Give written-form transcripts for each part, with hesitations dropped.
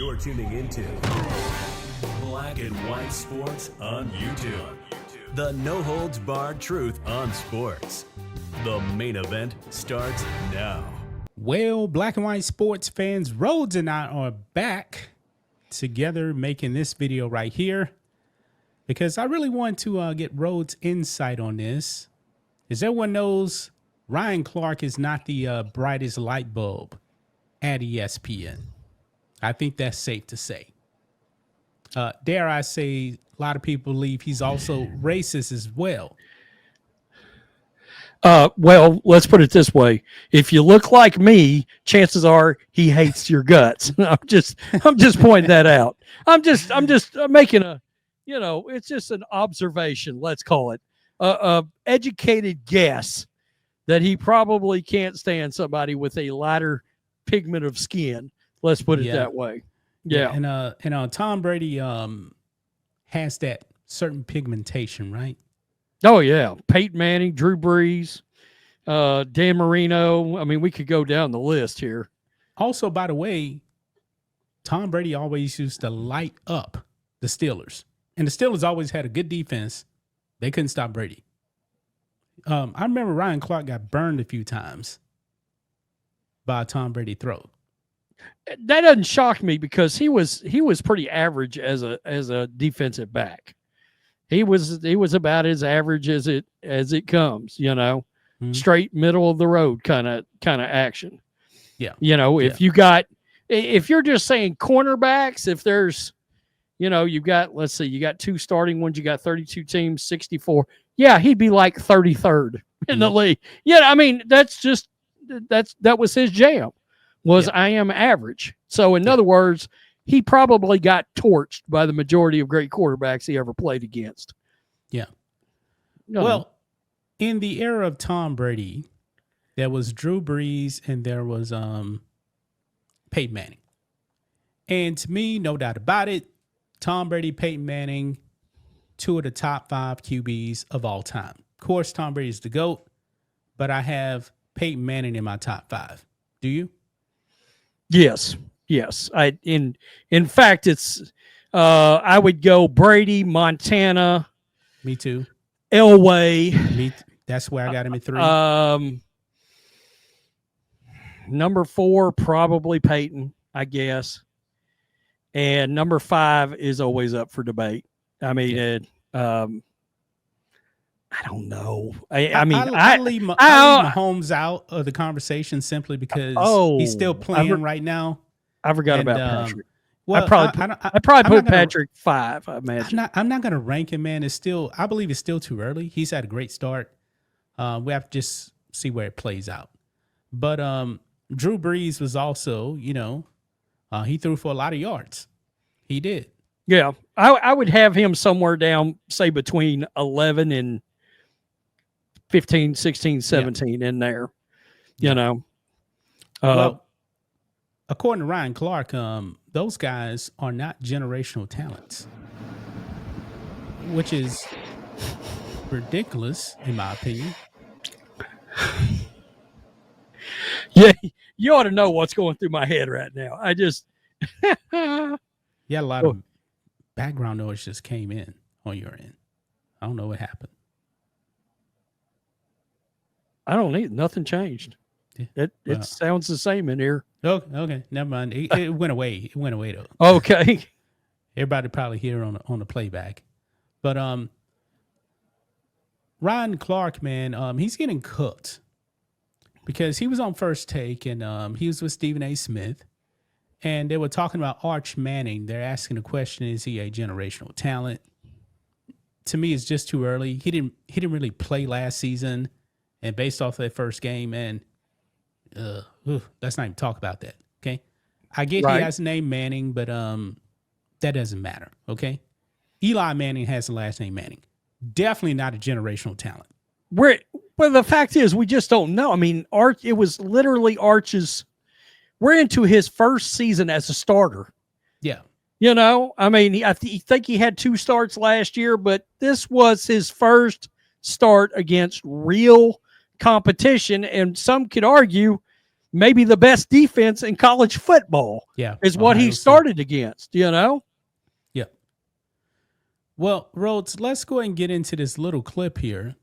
You're tuning into Black and White Sports on YouTube. The no-holds-barred truth on sports. The main event starts now. Well, Black and White Sports fans, Rhodes and I are back together making this video right here because I really want to get Rhodes' insight on this. As everyone knows, Ryan Clark is not the brightest light bulb at ESPN. I think that's safe to say. Dare I say, a lot of people believe he's also racist as well. Well, let's put it this way. If you look like me, chances are he hates your guts. I'm just pointing that out. I'm just making a, it's just an observation. Let's call it a educated guess that he probably can't stand somebody with a lighter pigment of skin. Let's put it that way. Yeah. And Tom Brady has that certain pigmentation, right? Oh, yeah. Peyton Manning, Drew Brees, Dan Marino. I mean, we could go down the list here. Also, by the way, Tom Brady always used to light up the Steelers. And the Steelers always had a good defense. They couldn't stop Brady. I remember Ryan Clark got burned a few times by a Tom Brady throw. That doesn't shock me because he was pretty average as a defensive back. He was about as average as it comes, straight middle of the road kind of action. Yeah. If you're just saying cornerbacks, if there's, you've got, let's see, you got two starting ones, you got 32 teams, 64. Yeah, he'd be like 33rd in the league. Yeah, I mean, that was his jam. I am average. So in other words, he probably got torched by the majority of great quarterbacks he ever played against. Yeah. Well, in the era of Tom Brady, there was Drew Brees and there was Peyton Manning. And to me, no doubt about it, Tom Brady, Peyton Manning, two of the top 5 QBs of all time. Of course, Tom Brady is the GOAT, but I have Peyton Manning in my top 5. Do you? Yes. In fact, it's I would go Brady, Montana. Me too. Elway. That's where I got him at 3. Number 4, probably Peyton, I guess. And number 5 is always up for debate. I mean, I don't know. I leave Mahomes out of the conversation simply because he's still playing right now. I forgot about Patrick. Well, I probably put Patrick 5. I imagine. I'm not going to rank him, man. I believe it's still too early. He's had a great start. We have to just see where it plays out. But Drew Brees was also, he threw for a lot of yards. He did. Yeah, I would have him somewhere down, say, between 11 and 15, 16, 17 in there, Well, according to Ryan Clark, those guys are not generational talents, which is ridiculous, in my opinion. Yeah, you ought to know what's going through my head right now. I just... Yeah, a lot of background noise just came in on your end. I don't know what happened. I don't need nothing changed. It sounds the same in here. Oh, okay, never mind. It went away. It went away though. Okay. Everybody probably hear on the playback, but Ryan Clark, man, he's getting cooked because he was on First Take and he was with Stephen A. Smith. And they were talking about Arch Manning. They're asking the question, is he a generational talent? To me, it's just too early. He didn't really play last season. And based off that first game, man, let's not even talk about that, okay? I get he has the name Manning, but that doesn't matter, okay? Eli Manning has the last name Manning. Definitely not a generational talent. Well, the fact is, we just don't know. I mean, it was literally Arch's... We're into his first season as a starter. Yeah. I mean, I think he had 2 starts last year, but this was his first start against real competition. And some could argue maybe the best defense in college football. Yeah, is what he Ohio State. started against. You know. Yeah. Well, Rhodes, let's go and get into this little clip here.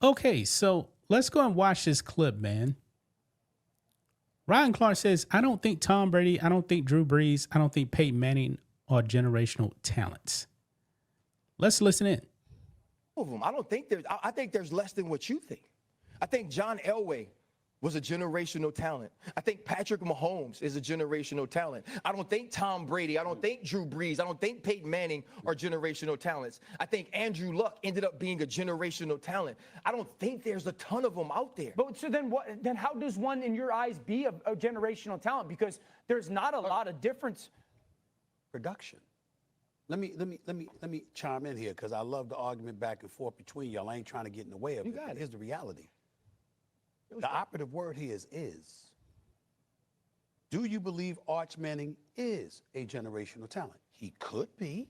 Okay, so let's go and watch this clip, man. Ryan Clark says, I don't think Tom Brady, I don't think Drew Brees, I don't think Peyton Manning are generational talents. Let's listen in. Of them. I think there's less than what you think. I think John Elway was a generational talent. I think Patrick Mahomes is a generational talent. I don't think Tom Brady, I don't think Drew Brees, I don't think Peyton Manning are generational talents. I think Andrew Luck ended up being a generational talent. I don't think there's a ton of them out there. But so then what? Then how does one, in your eyes, be a generational talent? Because there's not a lot of difference. Production. Let me chime in here because I love the argument back and forth between y'all. I ain't trying to get in the way of it. got it. Here's the reality. The operative word here is. Do you believe Arch Manning is a generational talent? He could be,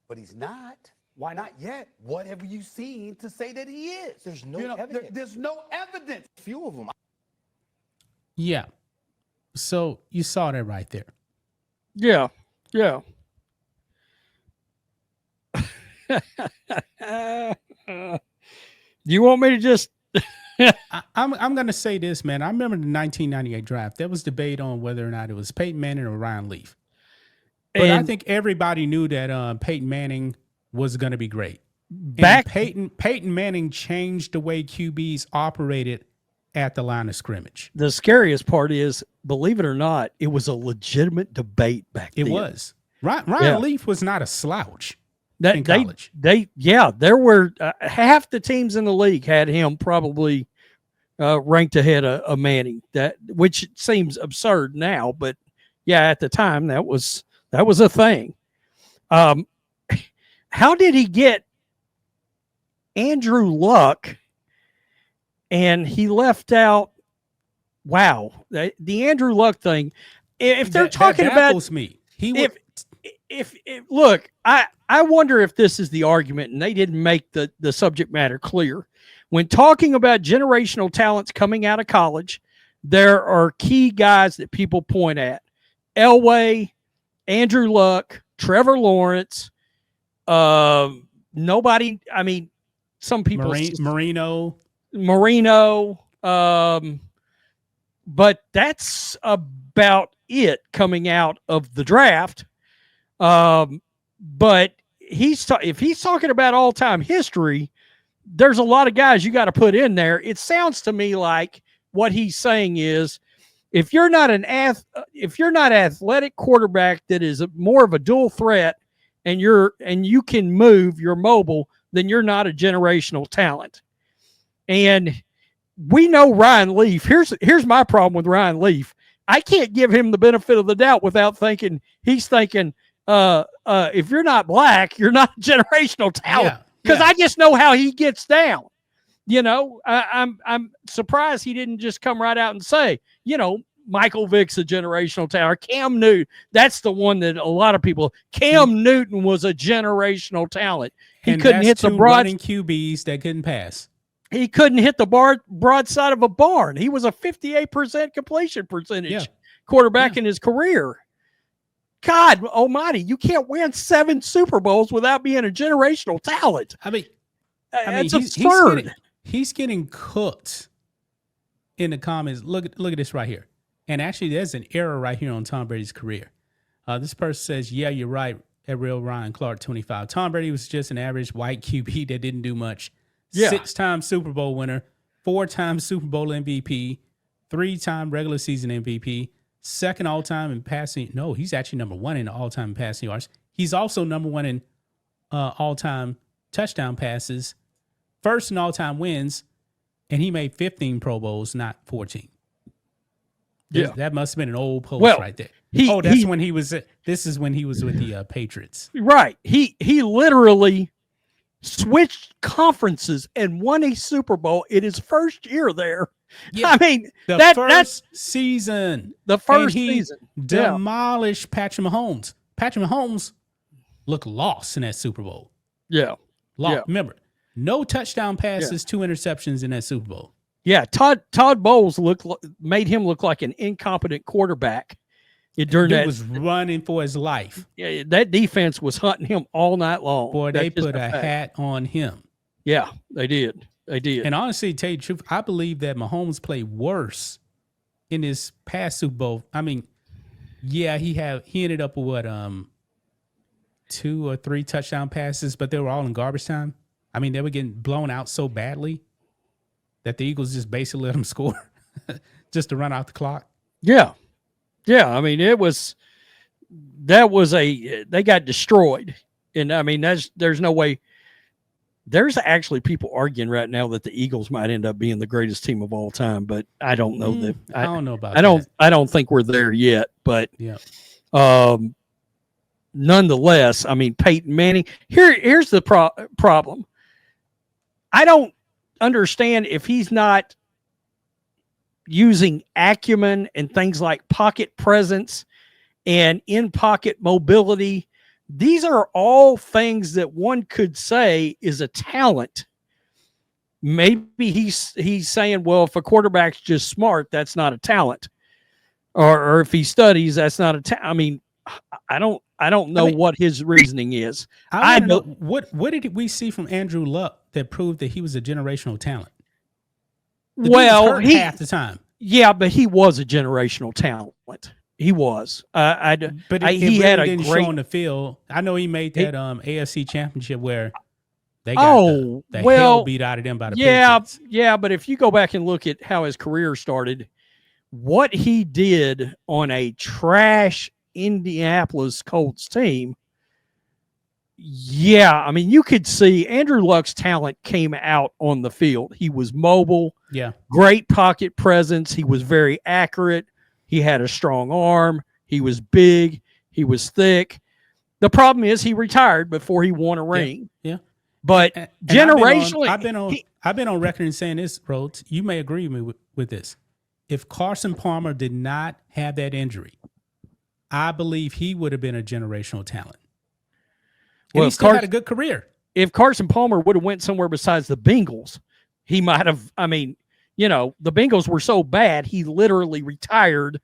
but he's not. Why not? Not yet. What have you seen to say that he is? There's no evidence. There's no evidence. Few of them. Yeah. So you saw that right there. Yeah. Yeah. You want me to just I'm going to say this, man. I remember the 1998 draft. There was debate on whether or not it was Peyton Manning or Ryan Leaf. But I think everybody knew that Peyton Manning was going to be great. back Peyton Manning changed the way QBs operated at the line of scrimmage. the scariest part is, believe it or not, it was a legitimate debate back then. It was. Ryan Leaf was not a slouch in college. There were half the teams in the league had him probably ranked ahead of Manning. Which seems absurd now, but yeah, at the time that was a thing. How did he get Andrew Luck and he left out? Wow, the Andrew Luck thing. If they're talking that about baffles me. if look, I wonder if this is the argument, and they didn't make the subject matter clear. When talking about generational talents coming out of college, there are key guys that people point at: Elway, Andrew Luck, Trevor Lawrence. Nobody. I mean, some people Marino. But that's about it coming out of the draft. But if he's talking about all-time history, there's a lot of guys you got to put in there. It sounds to me like what he's saying is, if you're not athletic quarterback that is more of a dual threat, and you can move, you're mobile, then you're not a generational talent. And we know Ryan Leaf. Here's my problem with Ryan Leaf. I can't give him the benefit of the doubt without thinking he's thinking, if you're not black, you're not a generational talent. Because I just know how he gets down. You know, I'm surprised he didn't just come right out and say, Michael Vick's a generational talent. Cam Newton, that's the one that a lot of people. Cam Newton was a generational talent. He couldn't hit the running QBs that couldn't pass. He couldn't hit the broadside of a barn. He was a 58% completion percentage quarterback in his career. God almighty, you can't win 7 Super Bowls without being a generational talent. I mean, it's absurd. He's getting cooked in the comments. Look at this right here. And actually, there's an error right here on Tom Brady's career. This person says, yeah, you're right, at real Ryan Clark 25. Tom Brady was just an average white QB that didn't do much. Yeah. 6-time Super Bowl winner, 4-time Super Bowl MVP, 3-time regular season MVP, second all-time in passing. No, he's actually number 1 in all-time passing yards. He's also number 1 in all-time touchdown passes, first in all-time wins, and he made 15 Pro Bowls, not 14. Yeah, that must have been an old post right there. When he was. This is when he was with the Patriots. Right. He literally switched conferences and won a Super Bowl in his first year there. Yeah. I mean, the first season demolished Patrick Mahomes. Patrick Mahomes looked lost in that Super Bowl. Yeah. Lost. Yeah. Remember, no touchdown passes, 2 interceptions in that Super Bowl. Yeah, Todd Bowles made him look like an incompetent quarterback. During Dude that was running for his life. Yeah, that defense was hunting him all night long. Boy, That's they just put a fact. hat on him. Yeah, they did. They did. And honestly, to tell you the truth, I believe that Mahomes played worse in his past Super Bowl. I mean, yeah, he ended up with what 2 or 3 touchdown passes, but they were all in garbage time. I mean, they were getting blown out so badly that the Eagles just basically let them score just to run out the clock. Yeah. Yeah, I mean, they got destroyed. And I mean, there's no way. There's actually people arguing right now that the Eagles might end up being the greatest team of all time, but I don't know that. I don't know about that. that. I don't think we're there yet, but Yeah. Nonetheless, I mean, Peyton Manning, here's the problem. I don't understand if he's not using acumen and things like pocket presence and in-pocket mobility. These are all things that one could say is a talent. Maybe he's saying, well, if a quarterback's just smart, that's not a talent. Or if he studies, that's not a talent. I mean, I don't know what his reasoning is. I know what did we see from Andrew Luck that proved that he was a generational talent? The dude was hurt half the time. Yeah, but he was a generational talent. He was. He had a didn't great show on the field. I know he made that AFC Championship where they got the hell beat out of them by the Patriots. Yeah, but if you go back and look at how his career started, what he did on a trash Indianapolis Colts team, yeah, I mean, you could see Andrew Luck's talent came out on the field. He was mobile, great pocket presence. He was very accurate. He had a strong arm. He was big. He was thick. The problem is he retired before he won a ring. Yeah. But generationally, I've been on record in saying this, Rhodes. You may agree with me with this. If Carson Palmer did not have that injury, I believe he would have been a generational talent. And he still had a good career. If Carson Palmer would have went somewhere besides the Bengals, he might have. I mean, you know, the Bengals were so bad, he literally retired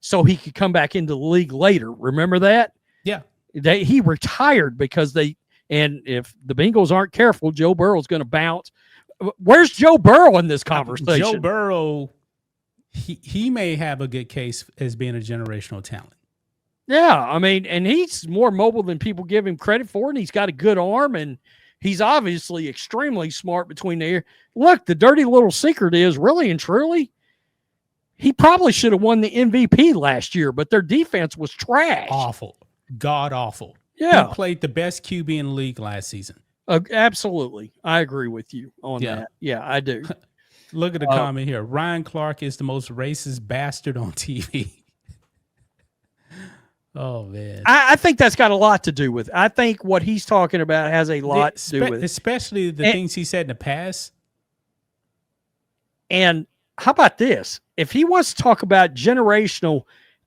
so he could come back into the league later. Remember that? Yeah. He retired because and if the Bengals aren't careful, Joe Burrow's going to bounce. Where's Joe Burrow in this conversation? Joe Burrow, he may have a good case as being a generational talent. Yeah, I mean, and he's more mobile than people give him credit for, and he's got a good arm, and he's obviously extremely smart between the ears. Look, the dirty little secret is really and truly, he probably should have won the MVP last year, but their defense was trash. Awful. God awful. Yeah. He played the best QB in the league last season. Absolutely. I agree with you on that. Yeah, I do. Look at the comment here. Ryan Clark is the most racist bastard on TV. Oh, man. I think that's got a lot to do with it. I think what he's talking about has a lot to do with it. Especially the things he said in the past. And how about this? If he wants to talk about generational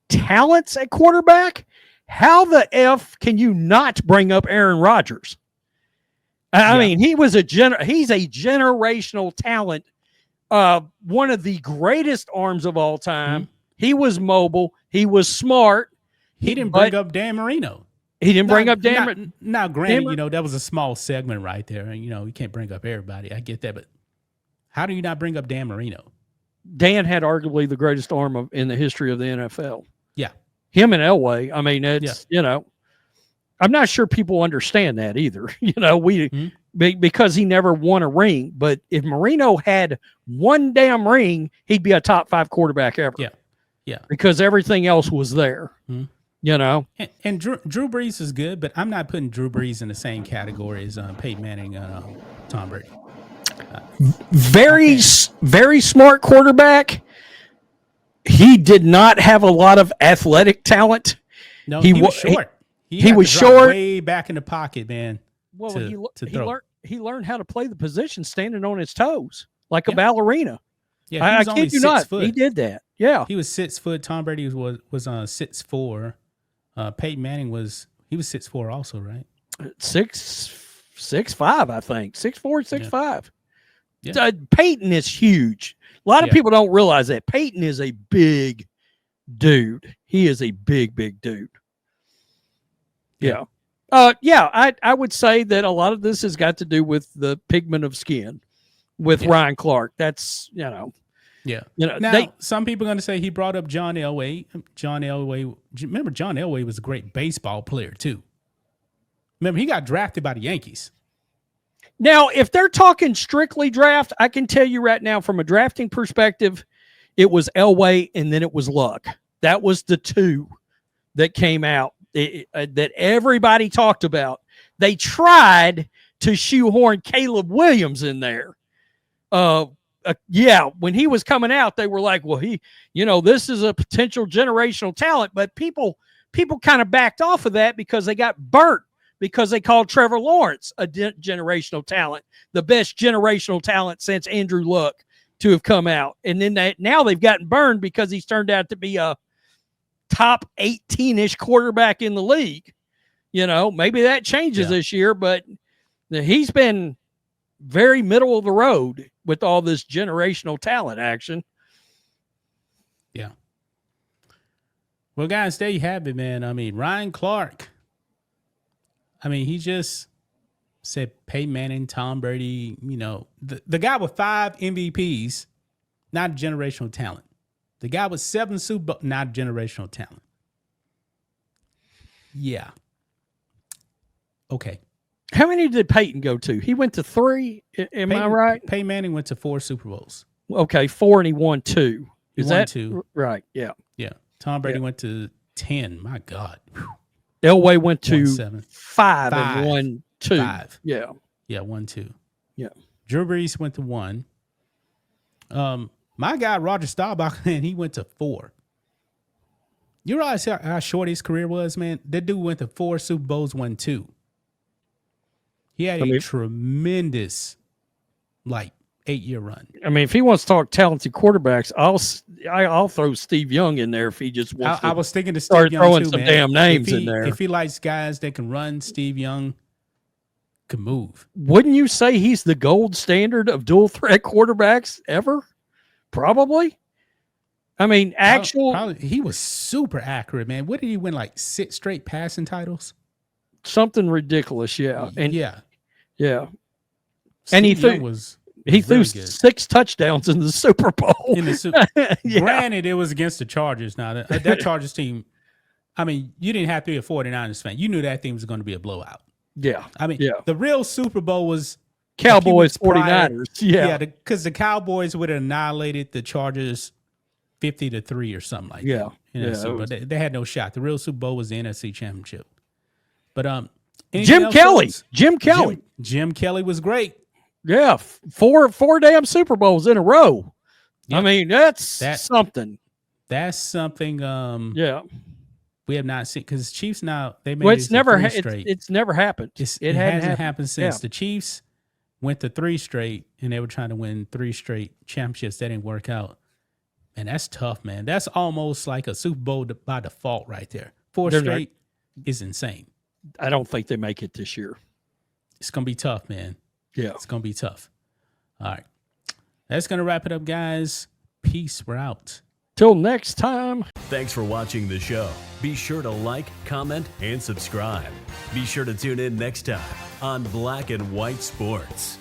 talents at quarterback, how the F can you not bring up Aaron Rodgers? I mean, he's a generational talent, one of the greatest arms of all time. Mm-hmm. He was mobile. He was smart. He didn't bring up Dan Marino. He didn't bring up Dan Marino. Now, granted, you know, that was a small segment right there. And, you know, you can't bring up everybody. I get that. But how do you not bring up Dan Marino? Dan had arguably the greatest arm in the history of the NFL. Yeah. Him and Elway. I mean, it's, you know, I'm not sure people understand that either. You know, because he never won a ring. But if Marino had one damn ring, he'd be a top 5 quarterback ever. Yeah. Yeah. Because everything else was there. Mm-hmm. You know? And Drew Brees is good, but I'm not putting Drew Brees in the same category as Peyton Manning and Tom Brady. Very smart quarterback. He did not have a lot of athletic talent. No, he was short. He was short. Way back in the pocket, man. Well, he learned how to play the position standing on his toes like a ballerina. Yeah, I kid you not. He did that. Yeah, he was 6 foot. Tom Brady was 6'4". Peyton Manning was 6'4" also, right? 6'5", I think. 6'4", 6'5". Yeah. Peyton is huge. A lot of people don't realize that Peyton is a big dude. He is a big, big dude. Yeah. I would say that a lot of this has got to do with the pigment of skin with Ryan Clark. That's, Yeah. Now, some people are going to say he brought up John Elway. Remember, John Elway was a great baseball player, too. Remember, he got drafted by the Yankees. Now, if they're talking strictly draft, I can tell you right now from a drafting perspective, it was Elway and then it was Luck. That was the two that came out that everybody talked about. They tried to shoehorn Caleb Williams in there. When he was coming out, they were like, well, this is a potential generational talent, but people kind of backed off of that because they got burnt because they called Trevor Lawrence a generational talent, the best generational talent since Andrew Luck to have come out. And then now they've gotten burned because he's turned out to be a top 18-ish quarterback in the league. Maybe that changes this year, but he's been very middle of the road with all this generational talent action. Yeah. Well, guys, there you have it, man. I mean, Ryan Clark. He just said Peyton Manning, Tom Brady, the guy with 5 MVPs, not a generational talent. The guy with 7 Super Bowls, not a generational talent. Yeah. Okay. How many did Peyton go to? He went to 3. Am I right? Peyton Manning went to 4 Super Bowls. Okay, 4 and he won 2. Is that 2? Right? Yeah. Yeah. Tom Brady went to 10. My God. Whew. Elway went to 5 and and won 2. 5. Yeah. Yeah, 1, 2. Yeah. Drew Brees went to 1. My guy, Roger Staubach, man, he went to 4. You realize how short his career was, man? That dude went to 4 Super Bowls, won 2. He had a tremendous, 8-year run. If he wants to talk talented quarterbacks, I'll throw Steve Young in there if he just wants I was thinking to start Steve Young throwing too, some man. damn names in there. If he likes guys that can run, Steve Young could move. Wouldn't you say he's the gold standard of dual threat quarterbacks ever? Probably. Probably, he was super accurate, man. What did he win, 6 straight passing titles? Something ridiculous, yeah. And yeah. And he threw good. 6 touchdowns in the Super Bowl. Granted, it was against the Chargers. Now that Chargers team, you didn't have to be a 49ers fan. You knew that team was going to be a blowout. Yeah. The real Super Bowl was Cowboys 49ers. Yeah, because the Cowboys would have annihilated the Chargers 50-3 or something like that. But they had no shot. The real Super Bowl was the NFC Championship. But Jim Kelly was great. Yeah, 4 damn Super Bowls in a row. Yep. That's something. That's something. We have not seen because Chiefs now they made it's never straight. It's never happened. It hasn't happened since the Chiefs went to 3 straight and they were trying to win 3 straight championships. That didn't work out. And that's tough, man. That's almost like a Super Bowl by default right there. 4 straight is insane. I don't think they make it this year. It's going to be tough, man. Yeah. It's going to be tough. All right. That's going to wrap it up, guys. Peace. We're out. Till next time. Thanks for watching the show. Be sure to like, comment, and subscribe. Be sure to tune in next time on Black and White Sports.